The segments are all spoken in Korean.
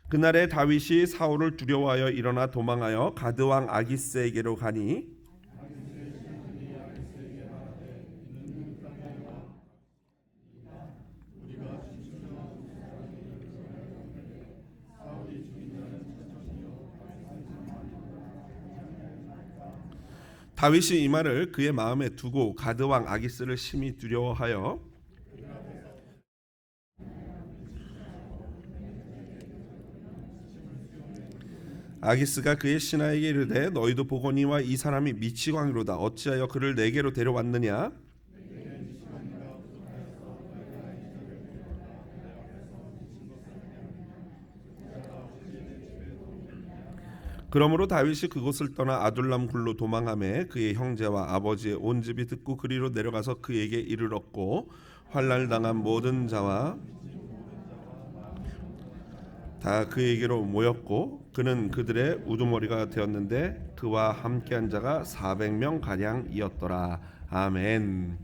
그날에 다윗이 사울을 두려워하여 일어나 도망하여 가드 왕 아기스에게로 가니 다윗이 이 말을 그의 마음에 두고 가드 왕 아기스를 심히 두려워하여 아기스가 그의 신하에게 이르되 너희도 보거니와 이 사람이 미치광이로다. 어찌하여 그를 내게로 데려왔느냐? 그러므로 다윗이 그곳을 떠나 아둘람 굴로 도망하매 그의 형제와 아버지의 온 집이 듣고 그리로 내려가서 그에게 이르렀고 환난을 당한 모든 자와 다 그에게로 모였고 그는 그들의 우두머리가 되었는데 그와 함께한 자가 400명 가량이었더라. 아멘.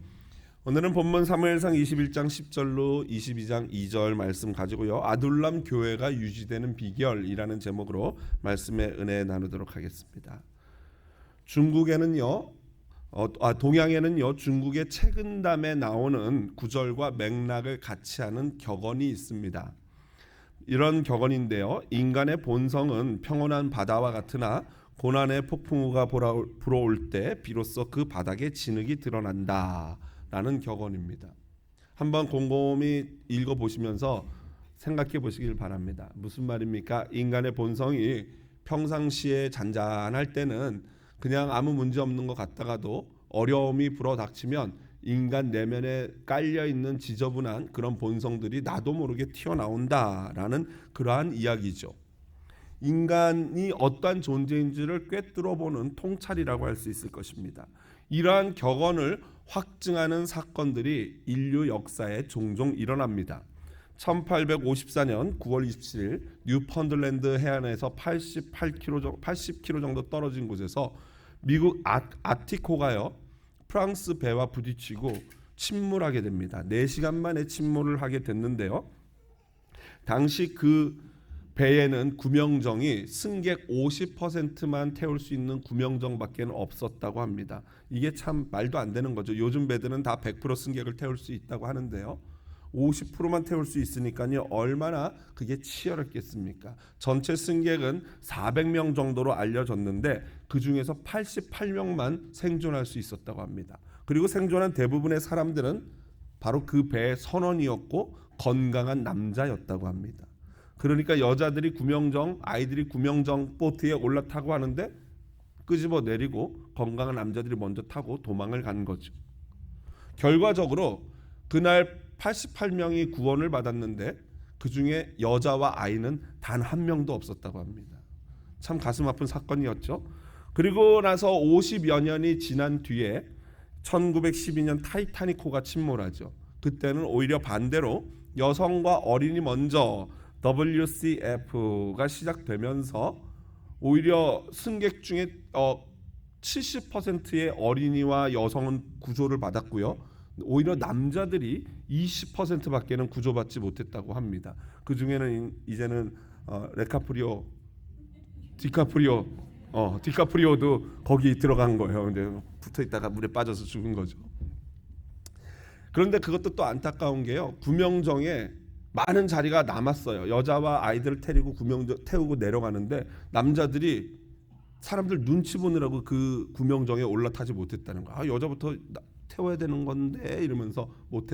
오늘은 본문 사무엘상 21장 10절로 22장 2절 말씀 가지고요. 아둘람 교회가 유지되는 비결이라는 제목으로 말씀의 은혜 나누도록 하겠습니다. 중국에는요, 동양에는요, 중국의 책은담에 나오는 구절과 맥락을 같이 하는 격언이 있습니다. 이런 격언인데요. 인간의 본성은 평온한 바다와 같으나 고난의 폭풍우가 불어올 때 비로소 그 바닥에 진흙이 드러난다 라는 격언입니다. 한번 곰곰이 읽어보시면서 생각해 보시길 바랍니다. 무슨 말입니까? 인간의 본성이 평상시에 잔잔할 때는 그냥 아무 문제 없는 것 같다가도 어려움이 불어닥치면 인간 내면에 깔려있는 지저분한 그런 본성들이 나도 모르게 튀어나온다라는 그러한 이야기죠. 인간이 어떠한 존재인지를 꿰뚫어보는 통찰이라고 할 수 있을 것입니다. 이러한 격언을 확증하는 사건들이 인류 역사에 종종 일어납니다. 1854년 9월 27일 뉴펀들랜드 해안에서 80km 정도 떨어진 곳에서 미국 아티코가요 프랑스 배와 부딪히고 침몰하게 됩니다. 4시간 만에 침몰을 하게 됐는데요. 당시 그 배에는 구명정이 승객 50%만 태울 수 있는 구명정밖에 없었다고 합니다. 이게 참 말도 안 되는 거죠. 요즘 배들은 다 100% 승객을 태울 수 있다고 하는데요. 50%만 태울 수 있으니까요. 얼마나 그게 치열했겠습니까? 전체 승객은 400명 정도로 알려졌는데 그 중에서 88명만 생존할 수 있었다고 합니다. 그리고 생존한 대부분의 사람들은 바로 그 배의 선원이었고 건강한 남자였다고 합니다. 그러니까 여자들이 구명정, 아이들이 구명정 보트에 올라타고 하는데 끄집어 내리고 건강한 남자들이 먼저 타고 도망을 간 거죠. 결과적으로 그날 88명이 구원을 받았는데 그 중에 여자와 아이는 단 한 명도 없었다고 합니다. 참 가슴 아픈 사건이었죠. 그리고 나서 50여 년이 지난 뒤에 1912년 타이타닉호가 침몰하죠. 그때는 오히려 반대로 여성과 어린이 먼저 WCF가 시작되면서 오히려 승객 중에 70%의 어린이와 여성은 구조를 받았고요. 오히려 남자들이 20%밖에는 구조받지 못했다고 합니다. 그 중에는 이제는 디카프리오도 거기 들어간 거예요. 근데 붙어 있다가 물에 빠져서 죽은 거죠. 그런데 그것도 또 안타까운 게요. 구명정에 많은 자리가 남았어요. 여자와 아이들을 태우고 내려가는데 남자들이 사람들 눈치 보느라고 그 구명정에 올라타지 못했다는 거. 여자부터 태워야 되는 건데 이러면서 못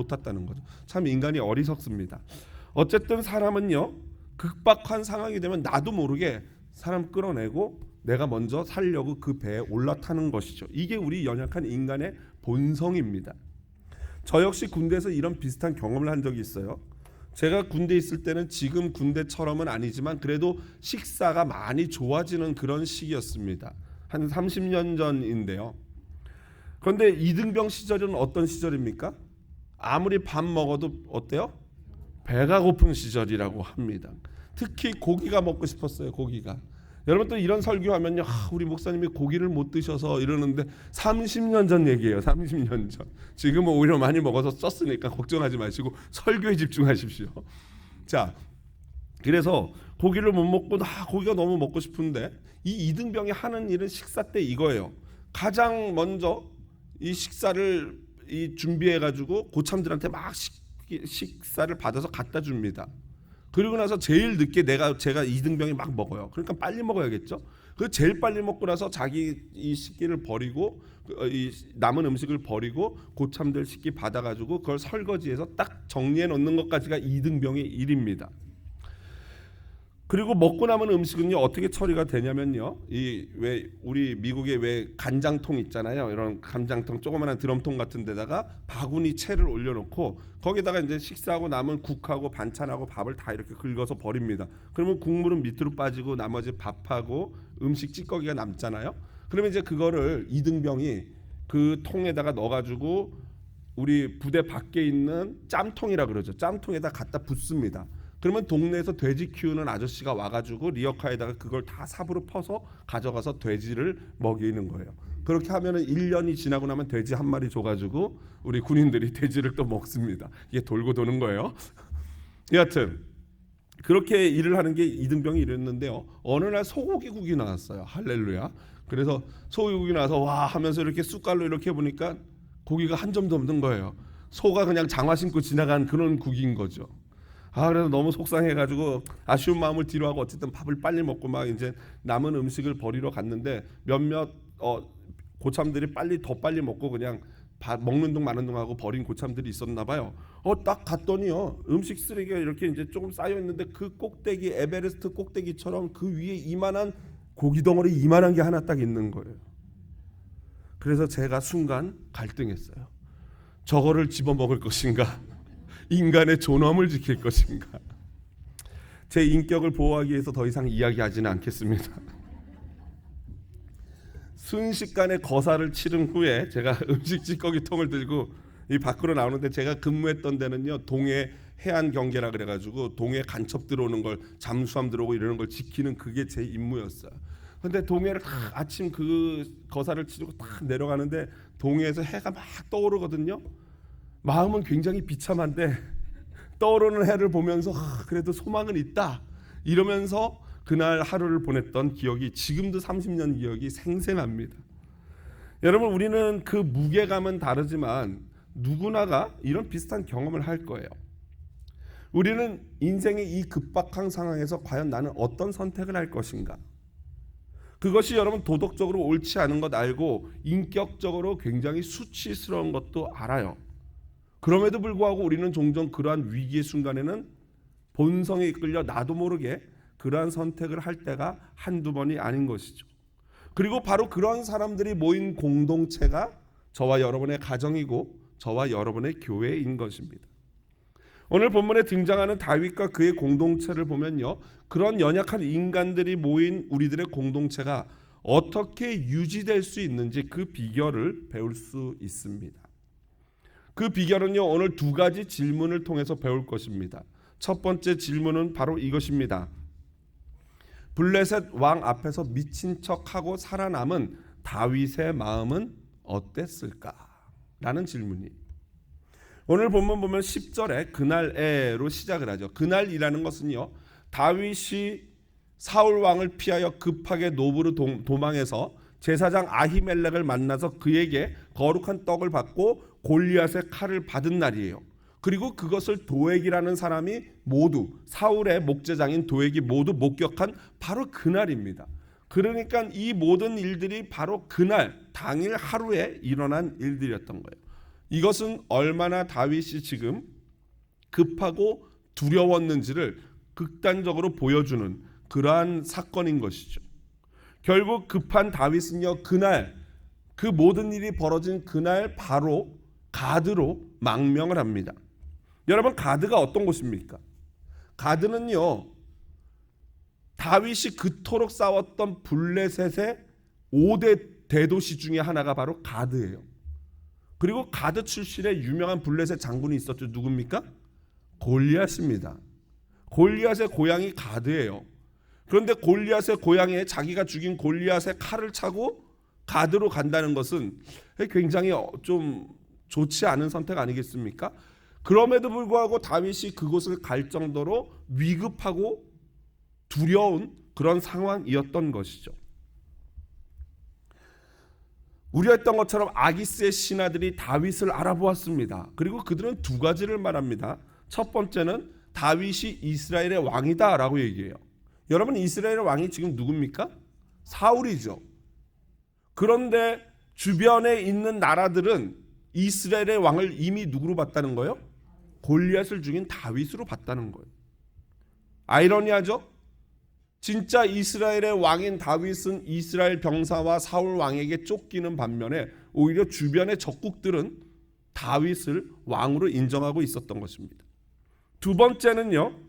탔다는 거죠. 참 인간이 어리석습니다. 어쨌든 사람은요 극박한 상황이 되면 나도 모르게 사람 끌어내고 내가 먼저 살려고 그 배에 올라타는 것이죠. 이게 우리 연약한 인간의 본성입니다. 저 역시 군대에서 이런 비슷한 경험을 한 적이 있어요. 제가 군대에 있을 때는 지금 군대처럼은 아니지만 그래도 식사가 많이 좋아지는 그런 시기였습니다. 한 30년 전인데요. 그런데 이등병 시절은 어떤 시절입니까? 아무리 밥 먹어도 어때요? 배가 고픈 시절이라고 합니다. 특히 고기가 먹고 싶었어요. 고기가. 여러분 또 이런 설교하면요, 우리 목사님이 고기를 못 드셔서 이러는데 30년 전 얘기예요. 30년 전. 지금은 오히려 많이 먹어서 썼으니까 걱정하지 마시고 설교에 집중하십시오. 자, 그래서 고기를 못 먹고 고기가 너무 먹고 싶은데 이 이등병이 하는 일은 식사 때 이거예요. 가장 먼저 이 식사를 준비해 가지고 고참들한테 막 식사를 받아서 갖다 줍니다. 그리고 나서 제일 늦게 제가 이등병이 막 먹어요. 그러니까 빨리 먹어야겠죠. 그 제일 빨리 먹고 나서 자기 이 식기를 버리고 이 남은 음식을 버리고 고참들 식기 받아가지고 그걸 설거지해서 딱 정리해 놓는 것까지가 이등병의 일입니다. 그리고 먹고 남은 음식은요 어떻게 처리가 되냐면요, 이 왜 우리 미국에 왜 간장통 있잖아요. 이런 간장통 조그마한 드럼통 같은 데다가 바구니 채를 올려놓고 거기다가 이제 식사하고 남은 국하고 반찬하고 밥을 다 이렇게 긁어서 버립니다. 그러면 국물은 밑으로 빠지고 나머지 밥하고 음식 찌꺼기가 남잖아요. 그러면 이제 그거를 이등병이 그 통에다가 넣어가지고 우리 부대 밖에 있는 짬통이라 그러죠. 짬통에다 갖다 붓습니다. 그러면 동네에서 돼지 키우는 아저씨가 와가지고 리어카에다가 그걸 다 삽으로 퍼서 가져가서 돼지를 먹이는 거예요. 그렇게 하면은 1년이 지나고 나면 돼지 한 마리 줘가지고 우리 군인들이 돼지를 또 먹습니다. 이게 돌고 도는 거예요. 여하튼 그렇게 일을 하는 게 이등병이 일했는데요. 어느 날 소고기국이 나왔어요. 할렐루야. 그래서 소고기국이 나와서 와 하면서 이렇게 숟갈로 이렇게 보니까 고기가 한 점도 없는 거예요. 소가 그냥 장화 신고 지나간 그런 국인 거죠. 그래서 너무 속상해가지고 아쉬운 마음을 뒤로하고 어쨌든 밥을 빨리 먹고 막 이제 남은 음식을 버리러 갔는데 몇몇 고참들이 더 빨리 먹고 그냥 먹는 둥 마는 둥 하고 버린 고참들이 있었나 봐요. 딱 갔더니요 음식 쓰레기가 이렇게 이제 조금 쌓여 있는데 그 꼭대기 에베레스트 꼭대기처럼 그 위에 이만한 고기 덩어리 이만한 게 하나 딱 있는 거예요. 그래서 제가 순간 갈등했어요. 저거를 집어 먹을 것인가? 인간의 존엄을 지킬 것인가? 제 인격을 보호하기 위해서 더 이상 이야기하지는 않겠습니다. 순식간에 거사를 치른 후에 제가 음식 찌꺼기통을 들고 이 밖으로 나오는데 제가 근무했던 데는요 동해 해안 경계라 그래가지고 동해 간첩 들어오는 걸 잠수함 들어오고 이러는 걸 지키는 그게 제 임무였어요. 근데 동해를 아침 그 거사를 치르고 딱 내려가는데 동해에서 해가 막 떠오르거든요. 마음은 굉장히 비참한데 떠오르는 해를 보면서 그래도 소망은 있다 이러면서 그날 하루를 보냈던 기억이 지금도 30년 기억이 생생합니다. 여러분 우리는 그 무게감은 다르지만 누구나가 이런 비슷한 경험을 할 거예요. 우리는 인생의 이 급박한 상황에서 과연 나는 어떤 선택을 할 것인가? 그것이 여러분 도덕적으로 옳지 않은 것 알고 인격적으로 굉장히 수치스러운 것도 알아요. 그럼에도 불구하고 우리는 종종 그러한 위기의 순간에는 본성에 이끌려 나도 모르게 그러한 선택을 할 때가 한두 번이 아닌 것이죠. 그리고 바로 그러한 사람들이 모인 공동체가 저와 여러분의 가정이고 저와 여러분의 교회인 것입니다. 오늘 본문에 등장하는 다윗과 그의 공동체를 보면요, 그런 연약한 인간들이 모인 우리들의 공동체가 어떻게 유지될 수 있는지 그 비결을 배울 수 있습니다. 그 비결은요 오늘 두 가지 질문을 통해서 배울 것입니다. 첫 번째 질문은 바로 이것입니다. 블레셋 왕 앞에서 미친 척하고 살아남은 다윗의 마음은 어땠을까? 라는 질문이 오늘 본문 보면 10절에 그날에로 시작을 하죠. 그날이라는 것은요 다윗이 사울 왕을 피하여 급하게 노브로 도망해서 제사장 아히멜렉을 만나서 그에게 거룩한 떡을 받고 골리앗의 칼을 받은 날이에요. 그리고 그것을 도액이라는 사람이 모두 사울의 목제장인 도액이 모두 목격한 바로 그날입니다. 그러니까 이 모든 일들이 바로 그날 당일 하루에 일어난 일들이었던 거예요. 이것은 얼마나 다윗이 지금 급하고 두려웠는지를 극단적으로 보여주는 그러한 사건인 것이죠. 결국 급한 다윗은요 그날 그 모든 일이 벌어진 그날 바로 가드로 망명을 합니다. 여러분 가드가 어떤 곳입니까? 가드는요 다윗이 그토록 싸웠던 블레셋의 5대 대도시 중에 하나가 바로 가드예요. 그리고 가드 출신의 유명한 블레셋 장군이 있었죠. 누굽니까? 골리앗입니다. 골리앗의 고향이 가드예요. 그런데 골리앗의 고향에 자기가 죽인 골리앗의 칼을 차고 가드로 간다는 것은 굉장히 좀 좋지 않은 선택 아니겠습니까? 그럼에도 불구하고 다윗이 그곳을 갈 정도로 위급하고 두려운 그런 상황이었던 것이죠. 우려했던 것처럼 아기스의 신하들이 다윗을 알아보았습니다. 그리고 그들은 두 가지를 말합니다. 첫 번째는 다윗이 이스라엘의 왕이다라고 얘기해요. 여러분, 이스라엘의 왕이 지금 누굽니까? 사울이죠. 그런데 주변에 있는 나라들은 이스라엘의 왕을 이미 누구로 봤다는 거예요? 골리앗을 죽인 다윗으로 봤다는 거예요. 아이러니하죠? 진짜 이스라엘의 왕인 다윗은 이스라엘 병사와 사울 왕에게 쫓기는 반면에 오히려 주변의 적국들은 다윗을 왕으로 인정하고 있었던 것입니다. 두 번째는요,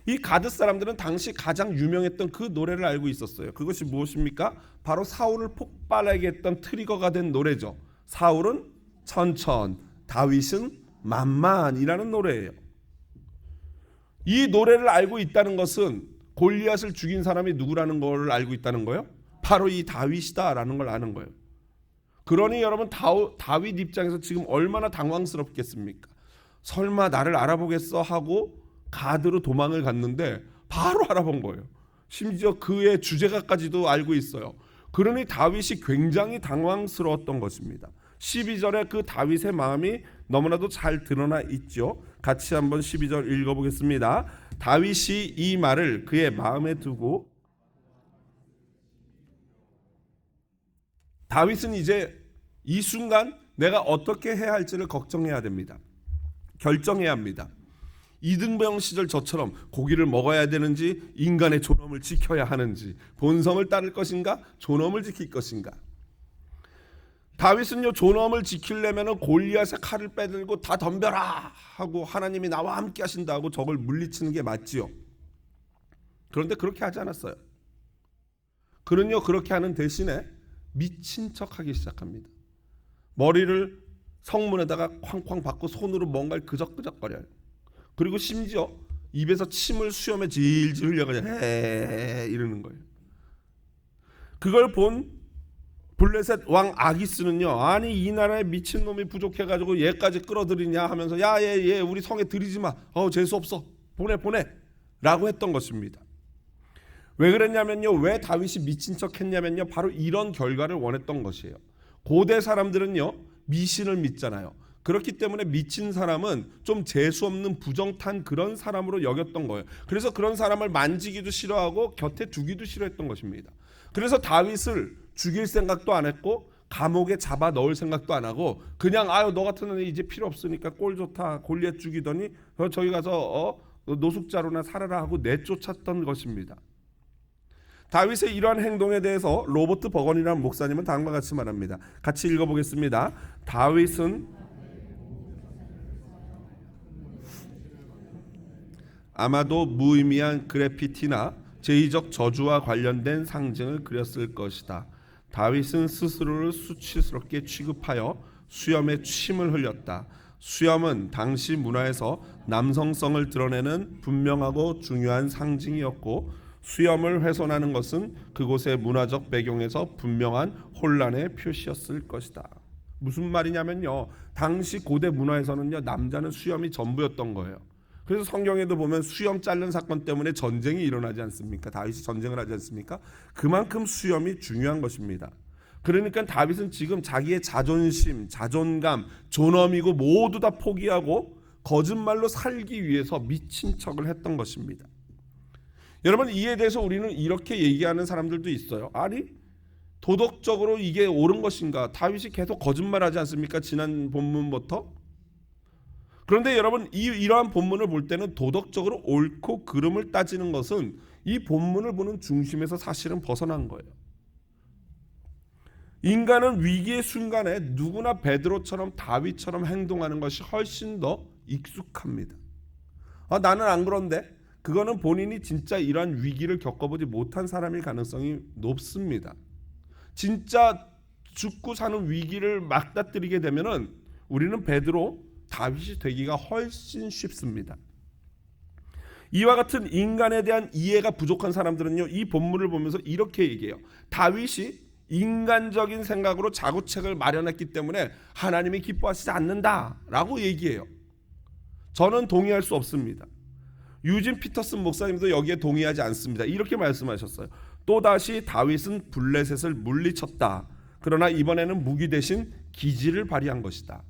이 가드 사람들은 당시 가장 유명했던 그 노래를 알고 있었어요. 그것이 무엇입니까? 바로 사울을 폭발하게 했던 트리거가 된 노래죠. 사울은 천천, 다윗은 만만이라는 노래예요. 이 노래를 알고 있다는 것은 골리앗을 죽인 사람이 누구라는 걸 알고 있다는 거예요? 바로 이 다윗이다라는 걸 아는 거예요. 그러니 여러분, 다윗 입장에서 지금 얼마나 당황스럽겠습니까? 설마 나를 알아보겠어 하고 가드로 도망을 갔는데 바로 알아본 거예요. 심지어 그의 주제가까지도 알고 있어요. 그러니 다윗이 굉장히 당황스러웠던 것입니다. 12절에 그 다윗의 마음이 너무나도 잘 드러나 있죠. 같이 한번 12절 읽어보겠습니다. 다윗이 이 말을 그의 마음에 두고, 다윗은 이제 이 순간 내가 어떻게 해야 할지를 걱정해야 됩니다. 결정해야 합니다. 이등병 시절 저처럼 고기를 먹어야 되는지, 인간의 존엄을 지켜야 하는지, 본성을 따를 것인가, 존엄을 지킬 것인가. 다윗은요, 존엄을 지키려면 골리앗의 칼을 빼들고 다 덤벼라 하고 하나님이 나와 함께 하신다고 적을 물리치는 게 맞지요. 그런데 그렇게 하지 않았어요. 그는요, 그렇게 하는 대신에 미친 척하기 시작합니다. 머리를 성문에다가 쾅쾅 박고 손으로 뭔가를 그적그적거려요. 그리고 심지어 입에서 침을 수염에 질질 흘려가지고 이러는 거예요. 그걸 본 블레셋 왕 아기스는요, 아니 이 나라에 미친놈이 부족해가지고 얘까지 끌어들이냐 하면서 야 얘 우리 성에 들이지 마, 재수없어, 보내 라고 했던 것입니다. 왜 그랬냐면요, 왜 다윗이 미친 척 했냐면요, 바로 이런 결과를 원했던 것이에요. 고대 사람들은요, 미신을 믿잖아요. 그렇기 때문에 미친 사람은 좀 재수없는 부정탄 그런 사람으로 여겼던 거예요. 그래서 그런 사람을 만지기도 싫어하고 곁에 두기도 싫어했던 것입니다. 그래서 다윗을 죽일 생각도 안 했고 감옥에 잡아 넣을 생각도 안 하고 그냥 너 같은 애는 이제 필요 없으니까 꼴 좋다 골리앗 죽이더니 저기 가서 노숙자로나 살아라 하고 내쫓았던 것입니다. 다윗의 이러한 행동에 대해서 로버트 버건이라는 목사님은 다음과 같이 말합니다. 같이 읽어보겠습니다. 다윗은 아마도 무의미한 그래피티나 제의적 저주와 관련된 상징을 그렸을 것이다. 다윗은 스스로를 수치스럽게 취급하여 수염에 침을 흘렸다. 수염은 당시 문화에서 남성성을 드러내는 분명하고 중요한 상징이었고, 수염을 훼손하는 것은 그곳의 문화적 배경에서 분명한 혼란의 표시였을 것이다. 무슨 말이냐면요, 당시 고대 문화에서는요, 남자는 수염이 전부였던 거예요. 그래서 성경에도 보면 수염 자른 사건 때문에 전쟁이 일어나지 않습니까? 다윗이 전쟁을 하지 않습니까? 그만큼 수염이 중요한 것입니다. 그러니까 다윗은 지금 자기의 자존심, 자존감, 존엄이고 모두 다 포기하고 거짓말로 살기 위해서 미친 척을 했던 것입니다. 여러분, 이에 대해서 우리는 이렇게 얘기하는 사람들도 있어요. 아니, 도덕적으로 이게 옳은 것인가? 다윗이 계속 거짓말하지 않습니까? 지난 본문부터. 그런데 여러분, 이러한 본문을 볼 때는 도덕적으로 옳고 그름을 따지는 것은 이 본문을 보는 중심에서 사실은 벗어난 거예요. 인간은 위기의 순간에 누구나 베드로처럼 다윗처럼 행동하는 것이 훨씬 더 익숙합니다. 나는 안 그런데, 그거는 본인이 진짜 이러한 위기를 겪어보지 못한 사람일 가능성이 높습니다. 진짜 죽고 사는 위기를 맞닥뜨리게 되면은 우리는 베드로, 다윗이 되기가 훨씬 쉽습니다. 이와 같은 인간에 대한 이해가 부족한 사람들은요, 이 본문을 보면서 이렇게 얘기해요. 다윗이 인간적인 생각으로 자구책을 마련했기 때문에 하나님이 기뻐하시지 않는다라고 얘기해요. 저는 동의할 수 없습니다. 유진 피터슨 목사님도 여기에 동의하지 않습니다. 이렇게 말씀하셨어요. 또다시 다윗은 블레셋을 물리쳤다. 그러나 이번에는 무기 대신 기지를 발휘한 것이다.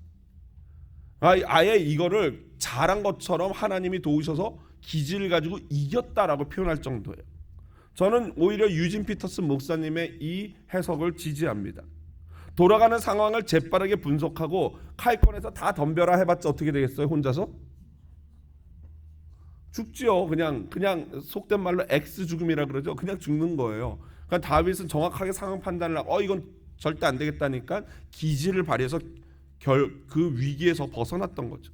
아예 이거를 잘한 것처럼 하나님이 도우셔서 기지를 가지고 이겼다라고 표현할 정도예요. 저는 오히려 유진 피터슨 목사님의 이 해석을 지지합니다. 돌아가는 상황을 재빠르게 분석하고 칼권에서 다 덤벼라 해봤자 어떻게 되겠어요? 혼자서? 죽지요. 그냥 속된 말로 X 죽음이라 그러죠. 그냥 죽는 거예요. 그러니까 다윗은 정확하게 상황 판단을 하고 이건 절대 안 되겠다니까 기지를 발휘해서 그 위기에서 벗어났던 거죠.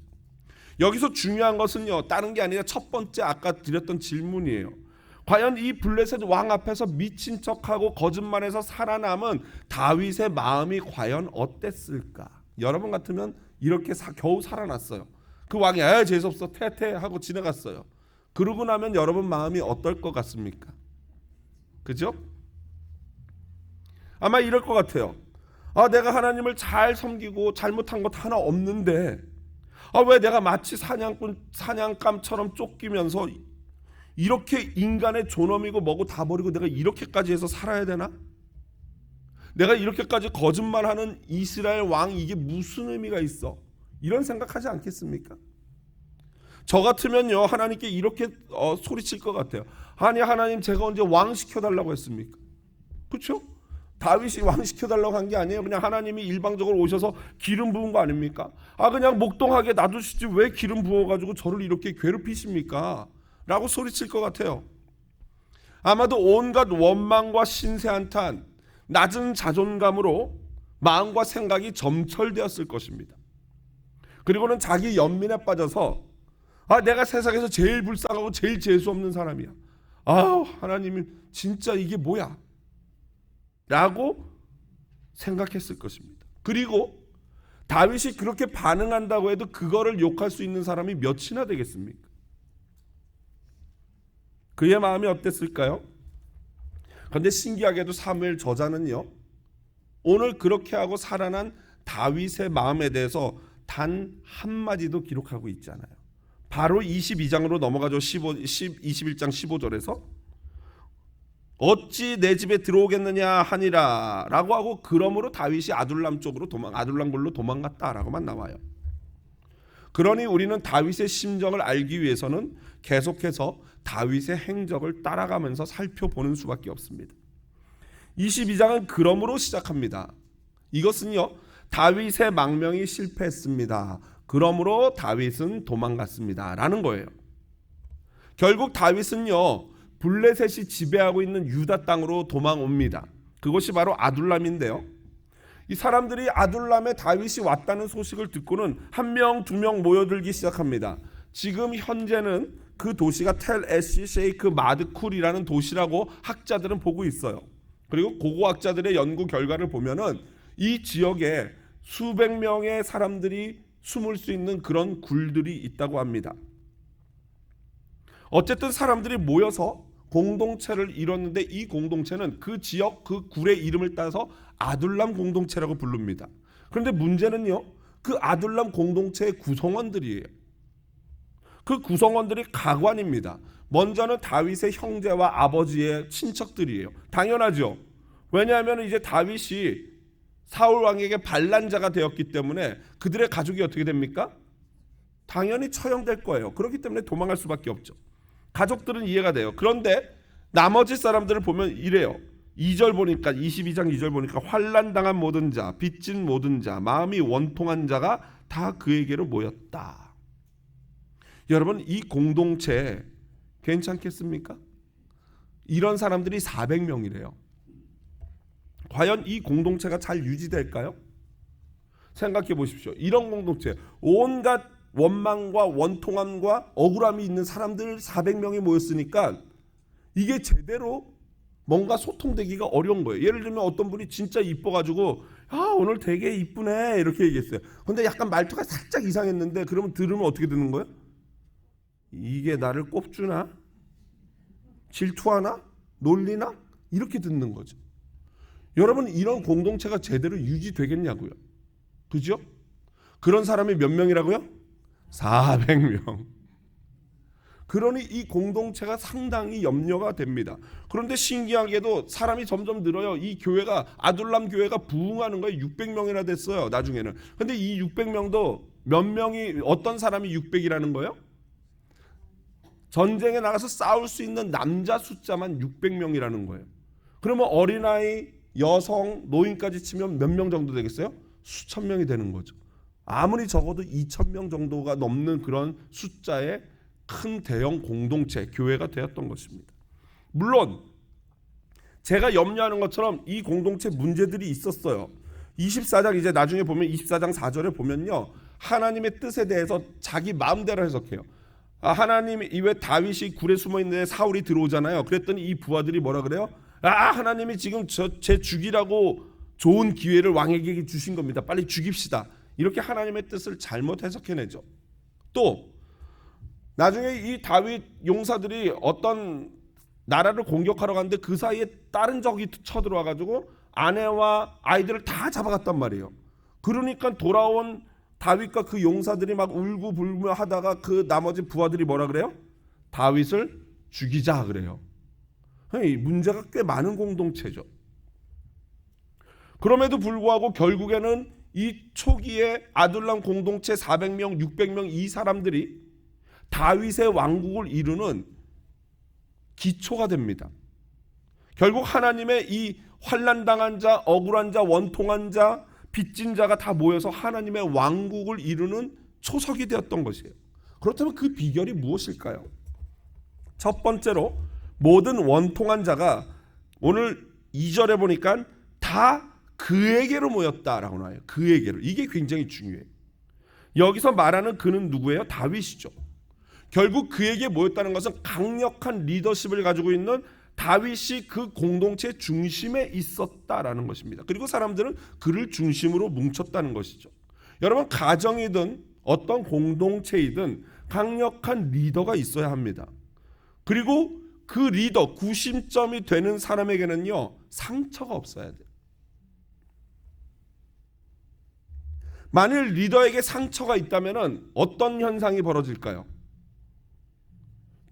여기서 중요한 것은요, 다른 게 아니라 첫 번째 아까 드렸던 질문이에요. 과연 이 블레셋 왕 앞에서 미친 척하고 거짓말해서 살아남은 다윗의 마음이 과연 어땠을까? 여러분 같으면 이렇게 겨우 살아났어요. 그 왕이 재수없어 퇴퇴 하고 지나갔어요. 그러고 나면 여러분 마음이 어떨 것 같습니까? 그죠? 아마 이럴 것 같아요. 내가 하나님을 잘 섬기고 잘못한 것 하나 없는데 왜 내가 마치 사냥감처럼 쫓기면서 이렇게 인간의 존엄이고 뭐고 다 버리고 내가 이렇게까지 해서 살아야 되나? 내가 이렇게까지 거짓말하는 이스라엘 왕 이게 무슨 의미가 있어? 이런 생각하지 않겠습니까? 저 같으면요 하나님께 이렇게 소리칠 것 같아요. 아니 하나님 제가 언제 왕 시켜달라고 했습니까? 그렇죠? 다윗이 왕 시켜달라고 한 게 아니에요. 그냥 하나님이 일방적으로 오셔서 기름 부은 거 아닙니까? 그냥 목동하게 놔두시지 왜 기름 부어가지고 저를 이렇게 괴롭히십니까? 라고 소리칠 것 같아요. 아마도 온갖 원망과 신세한탄, 낮은 자존감으로 마음과 생각이 점철되었을 것입니다. 그리고는 자기 연민에 빠져서 내가 세상에서 제일 불쌍하고 제일 재수 없는 사람이야. 하나님이 진짜 이게 뭐야? 라고 생각했을 것입니다. 그리고 다윗이 그렇게 반응한다고 해도 그거를 욕할 수 있는 사람이 몇이나 되겠습니까? 그의 마음이 어땠을까요? 그런데 신기하게도 사무엘 저자는요 오늘 그렇게 하고 살아난 다윗의 마음에 대해서 단 한마디도 기록하고 있지 않아요. 바로 22장으로 넘어가죠. 21장 15절에서 어찌 내 집에 들어오겠느냐 하니라 라고 하고 그러므로 다윗이 아둘람 굴로 도망갔다라고만 나와요. 그러니 우리는 다윗의 심정을 알기 위해서는 계속해서 다윗의 행적을 따라가면서 살펴보는 수밖에 없습니다. 22장은 그러므로 시작합니다. 이것은요 다윗의 망명이 실패했습니다. 그러므로 다윗은 도망갔습니다 라는 거예요. 결국 다윗은요 블레셋이 지배하고 있는 유다 땅으로 도망옵니다. 그것이 바로 아둘람인데요. 이 사람들이 아둘람에 다윗이 왔다는 소식을 듣고는 한 명, 두 명 모여들기 시작합니다. 지금 현재는 그 도시가 텔 에시 셰이크 마드쿨이라는 도시라고 학자들은 보고 있어요. 그리고 고고학자들의 연구 결과를 보면은 이 지역에 수백 명의 사람들이 숨을 수 있는 그런 굴들이 있다고 합니다. 어쨌든 사람들이 모여서 공동체를 이뤘는데 이 공동체는 그 지역 그 굴의 이름을 따서 아둘람 공동체라고 부릅니다. 그런데 문제는요 그 아둘람 공동체의 구성원들이에요. 그 구성원들이 가관입니다. 먼저는 다윗의 형제와 아버지의 친척들이에요. 당연하죠. 왜냐하면 이제 다윗이 사울 왕에게 반란자가 되었기 때문에 그들의 가족이 어떻게 됩니까? 당연히 처형될 거예요. 그렇기 때문에 도망갈 수밖에 없죠. 가족들은 이해가 돼요. 그런데 나머지 사람들을 보면 이래요. 2절 보니까 22장 2절 보니까 환난당한 모든 자, 빚진 모든 자, 마음이 원통한 자가 다 그에게로 모였다. 여러분 이 공동체 괜찮겠습니까? 이런 사람들이 400명이래요. 과연 이 공동체가 잘 유지될까요? 생각해 보십시오. 이런 공동체 온갖 원망과 원통함과 억울함이 있는 사람들 400명이 모였으니까 이게 제대로 뭔가 소통되기가 어려운 거예요. 예를 들면 어떤 분이 진짜 이뻐가지고 오늘 되게 이쁘네 이렇게 얘기했어요. 근데 약간 말투가 살짝 이상했는데 그러면 들으면 어떻게 듣는 거예요? 이게 나를 꼽주나? 질투하나? 놀리나? 이렇게 듣는 거죠. 여러분 이런 공동체가 제대로 유지되겠냐고요. 그죠? 그런 사람이 몇 명이라고요? 400명. 그러니 이 공동체가 상당히 염려가 됩니다. 그런데 신기하게도 사람이 점점 늘어요. 이 교회가 아둘람 교회가 부흥하는 거에 600명이나 됐어요. 나중에는. 근데 이 600명도 몇 명이 어떤 사람이 600이라는 거예요? 전쟁에 나가서 싸울 수 있는 남자 숫자만 600명이라는 거예요. 그러면 어린아이, 여성, 노인까지 치면 몇 명 정도 되겠어요? 수천 명이 되는 거죠. 아무리 적어도 2,000명 정도가 넘는 그런 숫자의 큰 대형 공동체, 교회가 되었던 것입니다. 물론 제가 염려하는 것처럼 이 공동체 문제들이 있었어요. 24장 이제 나중에 보면 24장 4절에 보면요. 하나님의 뜻에 대해서 자기 마음대로 해석해요. 하나님이 왜 다윗이 굴에 숨어 있는데 사울이 들어오잖아요. 그랬더니 이 부하들이 뭐라 그래요? 하나님이 지금 제 죽이라고 좋은 기회를 왕에게 주신 겁니다. 빨리 죽입시다. 이렇게 하나님의 뜻을 잘못 해석해내죠. 또 나중에 이 다윗 용사들이 어떤 나라를 공격하러 갔는데 그 사이에 다른 적이 쳐들어와가지고 아내와 아이들을 다 잡아갔단 말이에요. 그러니까 돌아온 다윗과 그 용사들이 막 울고불며 하다가 그 나머지 부하들이 뭐라 그래요? 다윗을 죽이자 그래요. 문제가 꽤 많은 공동체죠. 그럼에도 불구하고 결국에는 이 초기에 아둘람 공동체 400명, 600명 이 사람들이 다윗의 왕국을 이루는 기초가 됩니다. 결국 하나님의 이 환난당한 자, 억울한 자, 원통한 자, 빚진 자가 다 모여서 하나님의 왕국을 이루는 초석이 되었던 것이에요. 그렇다면 그 비결이 무엇일까요? 첫 번째로 모든 원통한 자가 오늘 2절에 보니까 다 그에게로 모였다라고 나와요. 그에게로. 이게 굉장히 중요해요. 여기서 말하는 그는 누구예요? 다윗이죠. 결국 그에게 모였다는 것은 강력한 리더십을 가지고 있는 다윗이 그 공동체 중심에 있었다라는 것입니다. 그리고 사람들은 그를 중심으로 뭉쳤다는 것이죠. 여러분 가정이든 어떤 공동체이든 강력한 리더가 있어야 합니다. 그리고 그 리더 구심점이 되는 사람에게는요 상처가 없어야 돼요. 만일 리더에게 상처가 있다면 어떤 현상이 벌어질까요?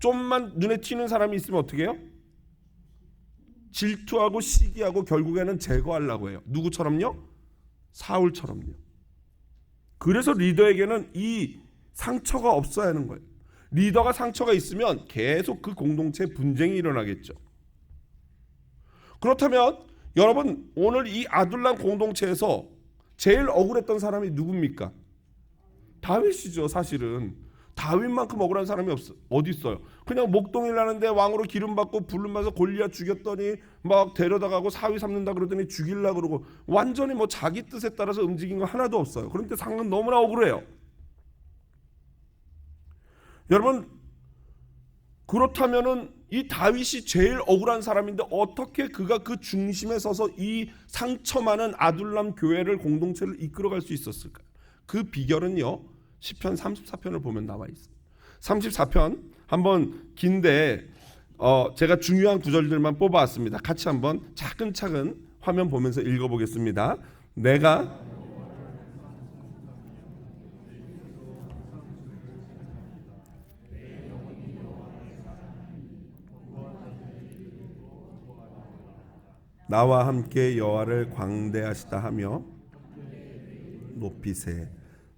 좀만 눈에 튀는 사람이 있으면 어떻게 해요? 질투하고 시기하고 결국에는 제거하려고 해요. 누구처럼요? 사울처럼요. 그래서 리더에게는 이 상처가 없어야 하는 거예요. 리더가 상처가 있으면 계속 그 공동체에 분쟁이 일어나겠죠. 그렇다면 여러분 오늘 이 아둘람 공동체에서 제일 억울했던 사람이 누굽니까? 다윗이죠. 사실은 다윗만큼 억울한 사람이 어디 있어요? 그냥 목동일 나는데 왕으로 기름 받고 부르면서 골리앗 죽였더니 막 데려다가고 사위 삼는다 그러더니 죽일라 그러고 완전히 뭐 자기 뜻에 따라서 움직인 거 하나도 없어요. 그런데 상은 너무나 억울해요. 여러분 그렇다면은 이 다윗이 제일 억울한 사람인데 어떻게 그가 그 중심에 서서 이 상처 많은 아둘람 교회를 공동체를 이끌어갈 수 있었을까요? 그 비결은요 시편 34편을 보면 나와 있어요. 34편 한번 긴데 제가 중요한 구절들만 뽑아왔습니다. 같이 한번 차근차근 화면 보면서 읽어보겠습니다. 내가 나와 함께 여호와를 광대하시다 하며 높이세.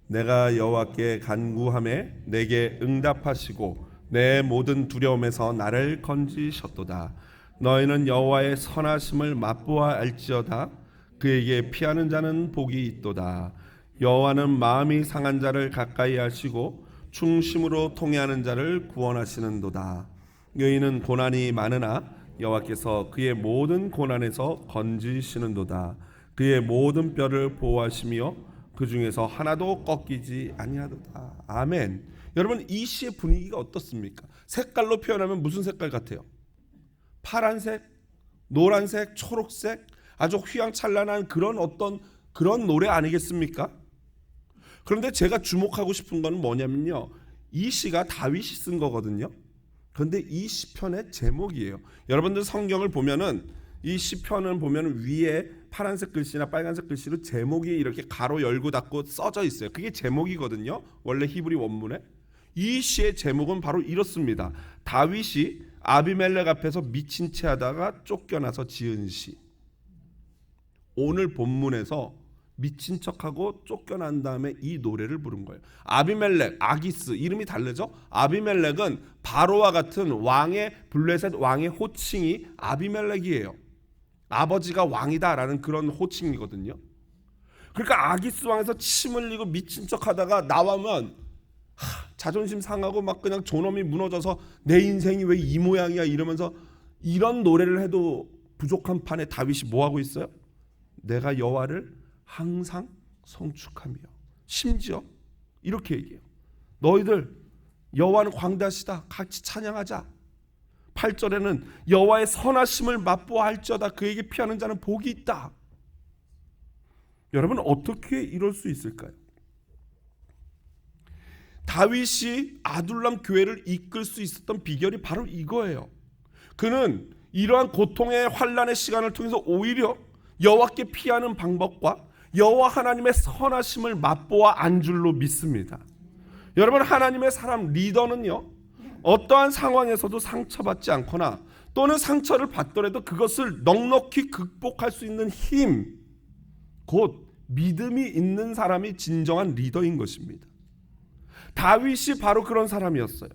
내가 여호와께 간구하매 내게 응답하시고 내 모든 두려움에서 나를 건지셨도다. 너희는 여호와의 선하심을 맛보아 알지어다. 그에게 피하는 자는 복이 있도다. 여호와는 마음이 상한 자를 가까이 하시고 충심으로 통회하는 자를 구원하시는도다. 여인은 고난이 많으나 여호와께서 그의 모든 고난에서 건지시는도다. 그의 모든 뼈를 보호하시며 그 중에서 하나도 꺾이지 아니하도다. 아멘. 여러분 이 시의 분위기가 어떻습니까? 색깔로 표현하면 무슨 색깔 같아요? 파란색, 노란색, 초록색, 아주 휘황찬란한 그런 노래 아니겠습니까? 그런데 제가 주목하고 싶은 건 뭐냐면요, 이 시가 다윗이 쓴 거거든요. 그런데 이 시편의 제목이에요. 여러분들 성경을 보면은 이 시편을 보면 위에 파란색 글씨나 빨간색 글씨로 제목이 이렇게 가로 열고 닫고 써져 있어요. 그게 제목이거든요. 원래 히브리 원문에. 이 시의 제목은 바로 이렇습니다. 다윗이 아비멜렉 앞에서 미친 채 하다가 쫓겨나서 지은 시. 오늘 본문에서 미친 척하고 쫓겨난 다음에 이 노래를 부른 거예요. 아비멜렉, 아기스, 이름이 다르죠? 아비멜렉은 바로와 같은 블레셋 왕의 호칭이 아비멜렉이에요. 아버지가 왕이다라는 그런 호칭이거든요. 그러니까 아기스 왕에서 침 흘리고 미친 척하다가 나오면 자존심 상하고 막 그냥 존엄이 무너져서 내 인생이 왜 이 모양이야 이러면서 이런 노래를 해도 부족한 판에 다윗이 뭐 하고 있어요? 내가 여호와를 항상 성축하며, 심지어 이렇게 얘기해요. 너희들 여호와는 광대하시다, 같이 찬양하자. 8절에는 여호와의 선하심을 맛보아할지어다, 그에게 피하는 자는 복이 있다. 여러분, 어떻게 이럴 수 있을까요? 다윗이 아둘람 교회를 이끌 수 있었던 비결이 바로 이거예요. 그는 이러한 고통의 환난의 시간을 통해서 오히려 여호와께 피하는 방법과 여호와 하나님의 선하심을 맛보아 안 줄로 믿습니다. 여러분, 하나님의 사람 리더는요, 어떠한 상황에서도 상처받지 않거나 또는 상처를 받더라도 그것을 넉넉히 극복할 수 있는 힘, 곧 믿음이 있는 사람이 진정한 리더인 것입니다. 다윗이 바로 그런 사람이었어요.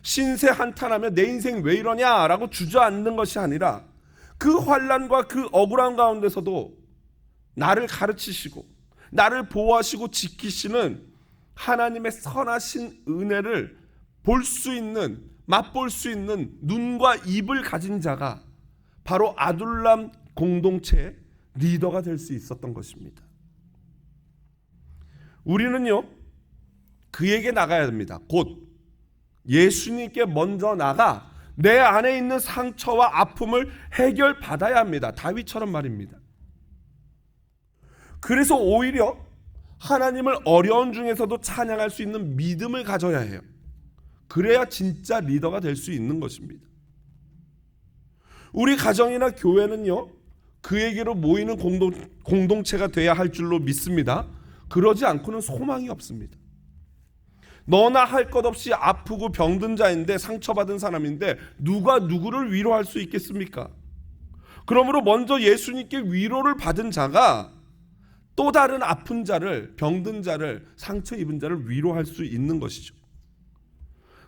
신세 한탄하며 내 인생 왜 이러냐라고 주저앉는 것이 아니라 그 환난과 그 억울한 가운데서도 나를 가르치시고 나를 보호하시고 지키시는 하나님의 선하신 은혜를 볼 수 있는, 맛볼 수 있는 눈과 입을 가진 자가 바로 아둘람 공동체의 리더가 될 수 있었던 것입니다. 우리는요, 그에게 나가야 됩니다. 곧 예수님께 먼저 나가 내 안에 있는 상처와 아픔을 해결받아야 합니다. 다윗처럼 말입니다. 그래서 오히려 하나님을 어려운 중에서도 찬양할 수 있는 믿음을 가져야 해요. 그래야 진짜 리더가 될 수 있는 것입니다. 우리 가정이나 교회는요, 그에게로 모이는 공동체가 돼야 할 줄로 믿습니다. 그러지 않고는 소망이 없습니다. 너나 할 것 없이 아프고 병든 자인데, 상처받은 사람인데 누가 누구를 위로할 수 있겠습니까? 그러므로 먼저 예수님께 위로를 받은 자가 또 다른 아픈 자를, 병든 자를, 상처 입은 자를 위로할 수 있는 것이죠.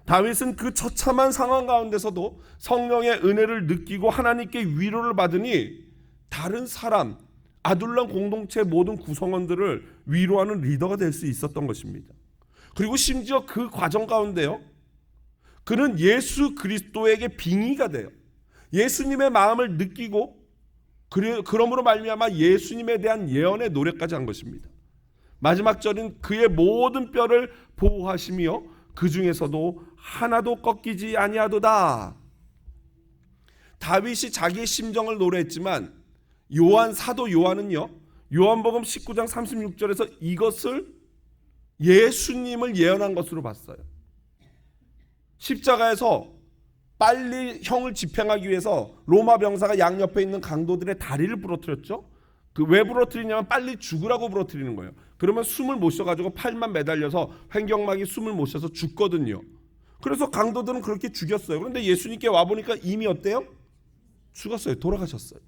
다윗은 그 처참한 상황 가운데서도 성령의 은혜를 느끼고 하나님께 위로를 받으니 다른 사람, 아둘람 공동체 모든 구성원들을 위로하는 리더가 될 수 있었던 것입니다. 그리고 심지어 그 과정 가운데요, 그는 예수 그리스도에게 빙의가 돼요. 예수님의 마음을 느끼고 그러므로 말미암아 예수님에 대한 예언의 노래까지 한 것입니다. 마지막 절은 그의 모든 뼈를 보호하시며 그 중에서도 하나도 꺾이지 아니하도다. 다윗이 자기의 심정을 노래했지만 사도 요한은요, 요한복음 19장 36절에서 이것을 예수님을 예언한 것으로 봤어요. 십자가에서 빨리 형을 집행하기 위해서 로마 병사가 양옆에 있는 강도들의 다리를 부러뜨렸죠. 왜 부러뜨리냐면 빨리 죽으라고 부러뜨리는 거예요. 그러면 숨을 못 쉬어가지고 팔만 매달려서 횡격막이 숨을 못 쉬어서 죽거든요. 그래서 강도들은 그렇게 죽였어요. 그런데 예수님께 와보니까 이미 어때요? 죽었어요. 돌아가셨어요.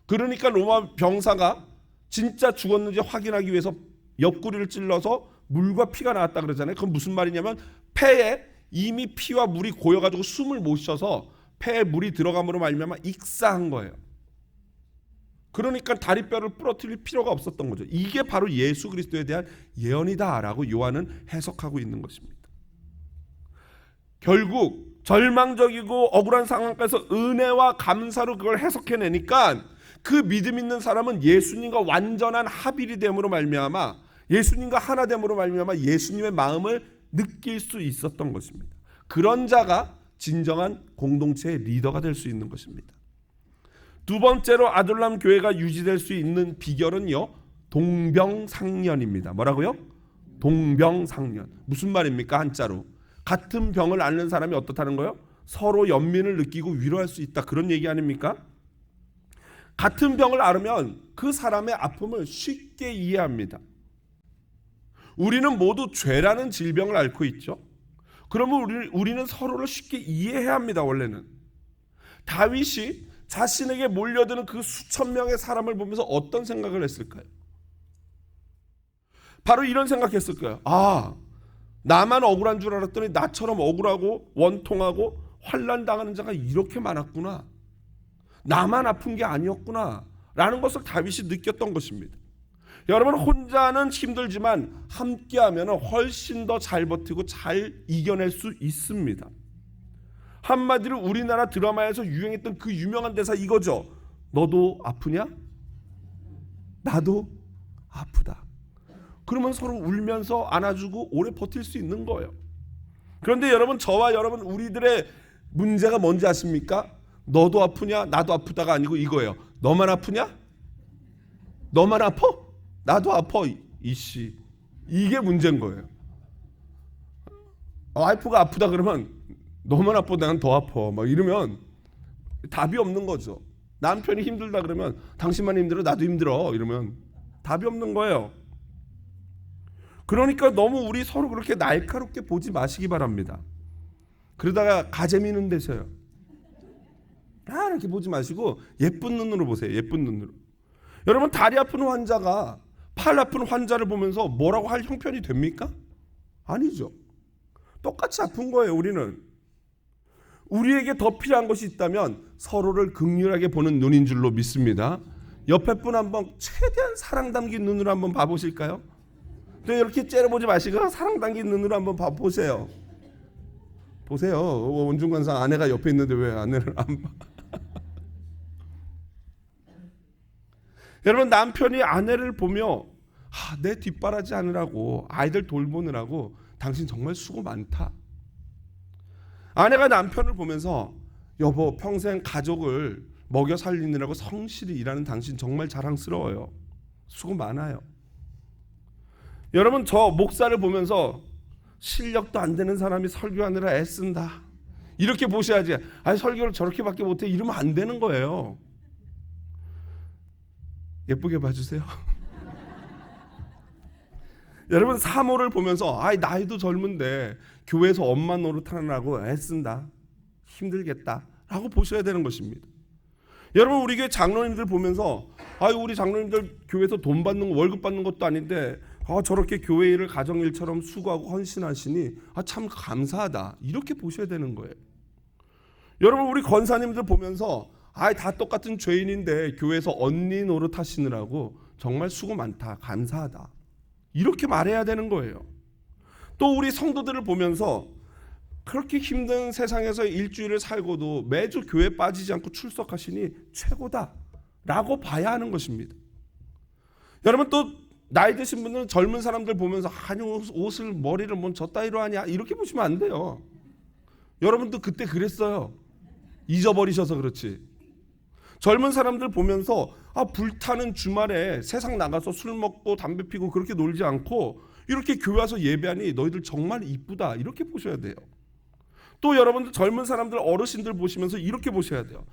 그러니까 로마 병사가 진짜 죽었는지 확인하기 위해서 옆구리를 찔러서 물과 피가 나왔다 그러잖아요. 그건 무슨 말이냐면 폐에 이미 피와 물이 고여가지고 숨을 못 쉬어서 폐에 물이 들어감으로 말미암아 익사한 거예요. 그러니까 다리뼈를 부러뜨릴 필요가 없었던 거죠. 이게 바로 예수 그리스도에 대한 예언이다라고 요한은 해석하고 있는 것입니다. 결국 절망적이고 억울한 상황에서 은혜와 감사로 그걸 해석해내니까 그 믿음 있는 사람은 예수님과 완전한 합일이 됨으로 말미암아, 예수님과 하나됨으로 말미암아 예수님의 마음을 느낄 수 있었던 것입니다. 그런 자가 진정한 공동체의 리더가 될 수 있는 것입니다. 두 번째로 아둘람 교회가 유지될 수 있는 비결은요, 동병상련입니다. 뭐라고요? 동병상련. 무슨 말입니까? 한자로 같은 병을 앓는 사람이 어떻다는 거예요? 서로 연민을 느끼고 위로할 수 있다, 그런 얘기 아닙니까? 같은 병을 앓으면 그 사람의 아픔을 쉽게 이해합니다. 우리는 모두 죄라는 질병을 앓고 있죠. 그러면 우리는 서로를 쉽게 이해해야 합니다. 원래는 다윗이 자신에게 몰려드는 그 수천 명의 사람을 보면서 어떤 생각을 했을까요? 바로 이런 생각했을 거예요. 나만 억울한 줄 알았더니 나처럼 억울하고 원통하고 환난 당하는 자가 이렇게 많았구나. 나만 아픈 게 아니었구나 라는 것을 다윗이 느꼈던 것입니다. 여러분, 혼자는 힘들지만 함께하면 훨씬 더 잘 버티고 잘 이겨낼 수 있습니다. 한마디로 우리나라 드라마에서 유행했던 그 유명한 대사 이거죠. 너도 아프냐? 나도 아프다. 그러면 서로 울면서 안아주고 오래 버틸 수 있는 거예요. 그런데 여러분, 저와 여러분 우리들의 문제가 뭔지 아십니까? 너도 아프냐? 나도 아프다가 아니고 이거예요. 너만 아프냐? 너만 아파? 나도 아파. 이씨. 이게 문제인 거예요. 와이프가 아프다 그러면 너만 아파, 난 더 아파. 막 이러면 답이 없는 거죠. 남편이 힘들다 그러면 당신만 힘들어, 나도 힘들어. 이러면 답이 없는 거예요. 그러니까 너무 우리 서로 그렇게 날카롭게 보지 마시기 바랍니다. 그러다가 가재미는 되셔요. 이렇게 보지 마시고 예쁜 눈으로 보세요. 예쁜 눈으로. 여러분, 다리 아픈 환자가 팔 아픈 환자를 보면서 뭐라고 할 형편이 됩니까? 아니죠. 똑같이 아픈 거예요. 우리는. 우리에게 더 필요한 것이 있다면 서로를 긍휼하게 보는 눈인 줄로 믿습니다. 옆에 분 한번 최대한 사랑 담긴 눈으로 한번 봐보실까요? 이렇게 째려보지 마시고 사랑 담긴 눈으로 한번 봐보세요. 보세요. 원중관상 아내가 옆에 있는데 왜 아내를 안 봐? 여러분, 남편이 아내를 보며 내 뒷바라지 하느라고, 아이들 돌보느라고 당신 정말 수고 많다. 아내가 남편을 보면서 여보, 평생 가족을 먹여 살리느라고 성실히 일하는 당신 정말 자랑스러워요. 수고 많아요. 여러분, 저 목사를 보면서 실력도 안 되는 사람이 설교하느라 애쓴다. 이렇게 보셔야지. 설교를 저렇게밖에 못해. 이러면 안 되는 거예요. 예쁘게 봐주세요. 여러분, 사모를 보면서 나이도 젊은데 교회에서 엄마 노릇하느라고 애쓴다. 힘들겠다 라고 보셔야 되는 것입니다. 여러분, 우리 교회 장로님들 보면서 우리 장로님들 교회에서 돈 받는 거, 월급 받는 것도 아닌데 저렇게 교회 일을 가정일처럼 수고하고 헌신하시니 참 감사하다. 이렇게 보셔야 되는 거예요. 여러분, 우리 권사님들 보면서 다 똑같은 죄인인데 교회에서 언니 노릇 하시느라고 정말 수고 많다. 감사하다. 이렇게 말해야 되는 거예요. 또 우리 성도들을 보면서 그렇게 힘든 세상에서 일주일을 살고도 매주 교회 빠지지 않고 출석하시니 최고다 라고 봐야 하는 것입니다. 여러분, 또 나이 드신 분들은 젊은 사람들 보면서 옷을 머리를 뭔 저 따위로 하냐 이렇게 보시면 안 돼요. 여러분도 그때 그랬어요. 잊어버리셔서 그렇지. 젊은 사람들 보면서 불타는 주말에 세상 나가서 술 먹고 담배 피고 그렇게 놀지 않고 이렇게 교회 와서 예배하니 너희들 정말 이쁘다 이렇게 보셔야 돼요. 또 여러분들 젊은 사람들, 어르신들 보시면서 이렇게 보셔야 돼요.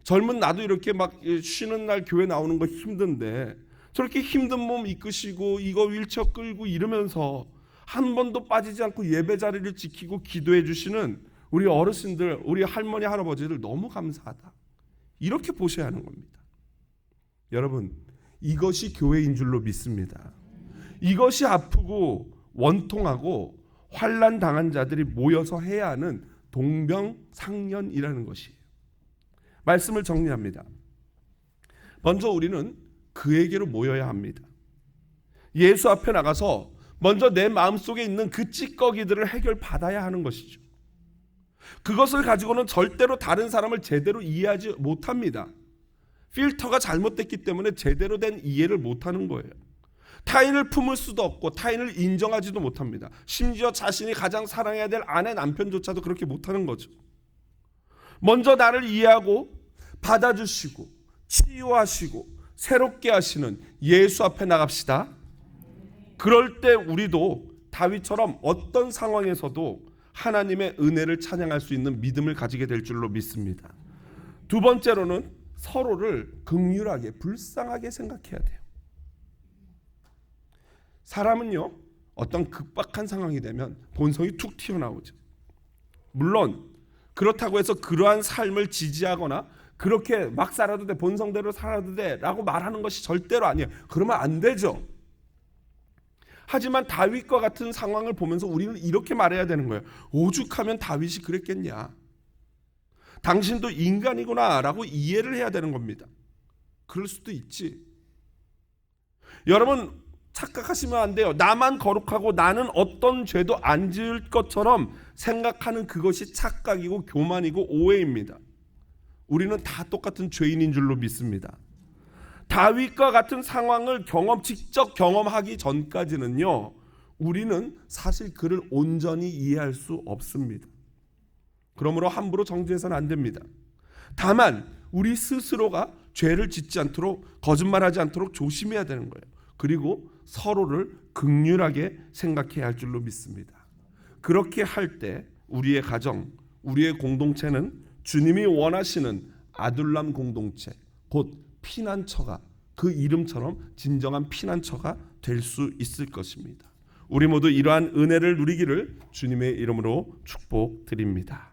젊은 나도 이렇게 막 쉬는 날 교회 나오는 거 힘든데 저렇게 힘든 몸 이끄시고 이거 휠체어 끌고 이러면서 한 번도 빠지지 않고 예배 자리를 지키고 기도해 주시는 우리 어르신들, 우리 할머니 할아버지들 너무 감사하다. 이렇게 보셔야 하는 겁니다. 여러분, 이것이 교회인 줄로 믿습니다. 이것이 아프고 원통하고 환난 당한 자들이 모여서 해야 하는 동병상련이라는 것이에요. 말씀을 정리합니다. 먼저 우리는 그에게로 모여야 합니다. 예수 앞에 나가서 먼저 내 마음속에 있는 그 찌꺼기들을 해결받아야 하는 것이죠. 그것을 가지고는 절대로 다른 사람을 제대로 이해하지 못합니다. 필터가 잘못됐기 때문에 제대로 된 이해를 못하는 거예요. 타인을 품을 수도 없고 타인을 인정하지도 못합니다. 심지어 자신이 가장 사랑해야 될 아내, 남편조차도 그렇게 못하는 거죠. 먼저 나를 이해하고 받아주시고 치유하시고 새롭게 하시는 예수 앞에 나갑시다. 그럴 때 우리도 다윗처럼 어떤 상황에서도 하나님의 은혜를 찬양할 수 있는 믿음을 가지게 될 줄로 믿습니다. 두 번째로는 서로를 긍휼하게, 불쌍하게 생각해야 돼요. 사람은요, 어떤 급박한 상황이 되면 본성이 툭 튀어나오죠. 물론 그렇다고 해서 그러한 삶을 지지하거나 그렇게 막 살아도 돼, 본성대로 살아도 돼 라고 말하는 것이 절대로 아니에요. 그러면 안 되죠. 하지만 다윗과 같은 상황을 보면서 우리는 이렇게 말해야 되는 거예요. 오죽하면 다윗이 그랬겠냐. 당신도 인간이구나 라고 이해를 해야 되는 겁니다. 그럴 수도 있지. 여러분 착각하시면 안 돼요. 나만 거룩하고 나는 어떤 죄도 안 지을 것처럼 생각하는 그것이 착각이고 교만이고 오해입니다. 우리는 다 똑같은 죄인인 줄로 믿습니다. 다윗과 같은 상황을 직접 경험하기 전까지는요, 우리는 사실 그를 온전히 이해할 수 없습니다. 그러므로 함부로 정죄해서는 안 됩니다. 다만 우리 스스로가 죄를 짓지 않도록, 거짓말하지 않도록 조심해야 되는 거예요. 그리고 서로를 긍휼하게 생각해야 할 줄로 믿습니다. 그렇게 할 때 우리의 가정, 우리의 공동체는 주님이 원하시는 아둘람 공동체, 곧 피난처가, 그 이름처럼 진정한 피난처가 될 수 있을 것입니다. 우리 모두 이러한 은혜를 누리기를 주님의 이름으로 축복드립니다.